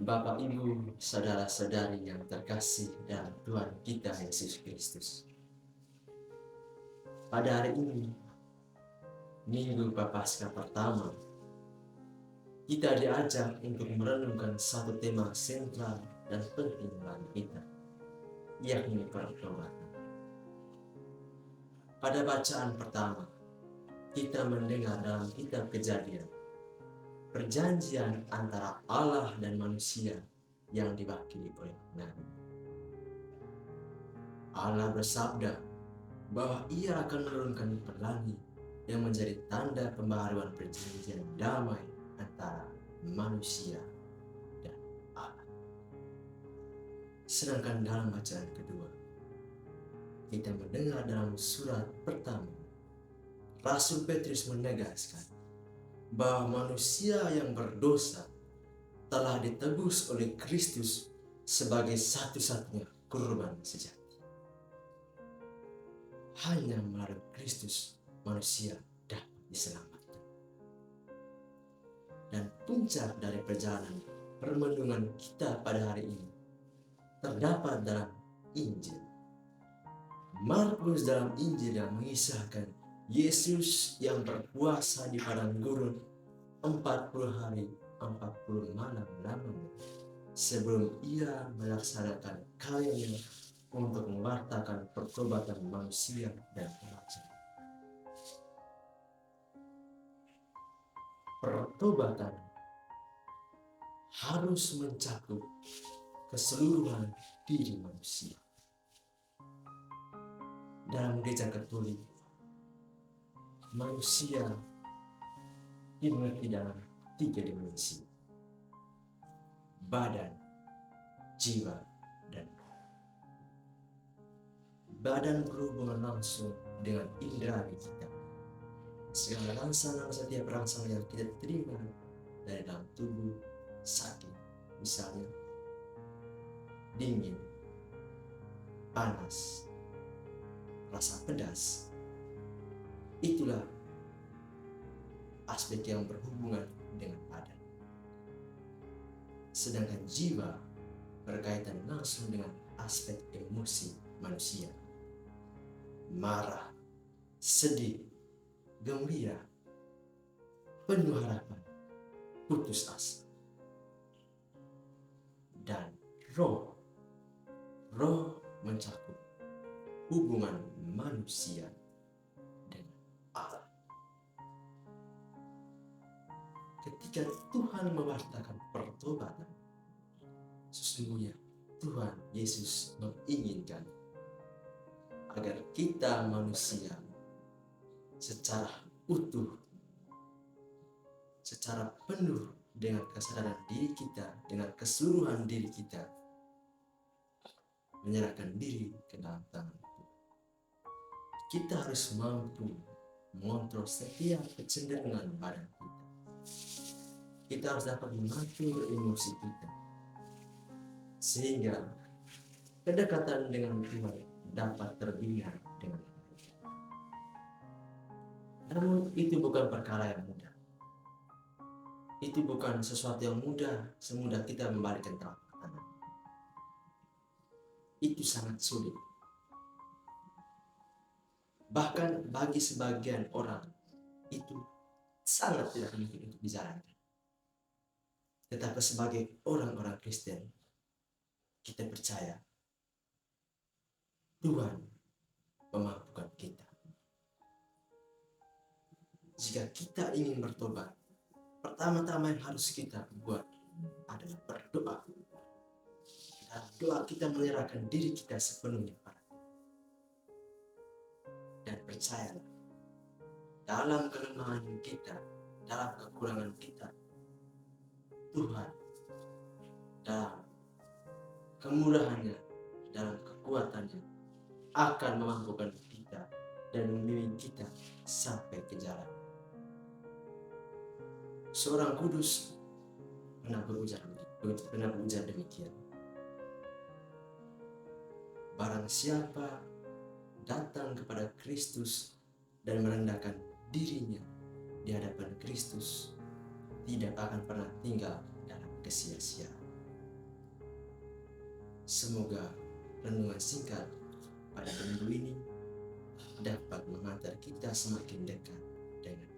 Bapak, Ibu, saudara-saudari yang terkasih dalam Tuhan kita Yesus Kristus. Pada hari ini, Minggu Prapaskah pertama, kita diajak untuk merenungkan satu tema sentral dan penting bagi kita, yakni pertobatan. Pada bacaan pertama, kita mendengar dalam kitab Kejadian, perjanjian antara Allah dan manusia yang diwakili oleh Nabi. Allah bersabda bahwa Ia akan menurunkan pelangi yang menjadi tanda pembaharuan perjanjian damai antara manusia dan Allah. Sedangkan dalam bacaan kedua, kita mendengar dalam surat pertama, Rasul Petrus menegaskan bahwa manusia yang berdosa telah ditebus oleh Kristus sebagai satu-satunya kurban sejati. Hanya melalui Kristus manusia dapat diselamatkan. Dan puncak dari perjalanan permenungan kita pada hari ini terdapat dalam Injil. Markus dalam Injil yang mengisahkan Yesus yang berpuasa di padang gurun 40 hari 40 malam lamanya sebelum Ia melaksanakan karyanya untuk mewartakan pertobatan manusia dan bangsa. Pertobatan harus mencakup keseluruhan diri manusia. Dalam gereja Katolik, manusia dimengerti dalam 3 dimensi: badan, jiwa, dan roh. Badan berhubungan langsung dengan indera kita. Segala rangsangan setiap rangsangan yang kita terima dari dalam tubuh sakit, misalnya dingin, panas, rasa pedas, itulah aspek yang berhubungan dengan badan. Sedangkan jiwa berkaitan langsung dengan aspek emosi manusia. Marah, sedih, gembira, penuh harapan, putus asa. Dan roh mencakup hubungan manusia dengan Allah. Ketika Tuhan mewartakan pertobatan, sesungguhnya Tuhan Yesus menginginkan agar kita manusia secara utuh, secara penuh dengan kesadaran diri kita, dengan keseluruhan diri kita, menyerahkan diri ke dalam tangan Tuhan. Kita harus mampu mengontrol setiap kecenderungan badan kita. Kita harus dapat mengatur emosi kita, sehingga kedekatan dengan Tuhan dapat terbina dengan baik. Namun itu bukan perkara yang mudah. Itu bukan sesuatu yang mudah, semudah kita membalikkan telapak tangan. Itu sangat sulit. Bahkan bagi sebagian orang itu sangat tidak mungkin untuk dijalankan. Tetapi sebagai orang-orang Kristen, kita percaya Tuhan memampukan kita. Jika kita ingin bertobat, pertama-tama yang harus kita buat adalah berdoa. Dalam doa kita menyerahkan diri kita sepenuhnya pada Tuhan. Dan percayalah, dalam kelemahan kita, dalam kekurangan kita, Tuhan dalam kemurahannya, dalam kekuatannya akan memampukan kita dan membimbing kita sampai ke jalan. Seorang kudus pernah berujar demikian. Barang siapa datang kepada Kristus dan merendahkan dirinya di hadapan Kristus, tidak akan pernah tinggal dalam kesia-siaan. Semoga renungan singkat pada minggu ini dapat mengantar kita semakin dekat dengan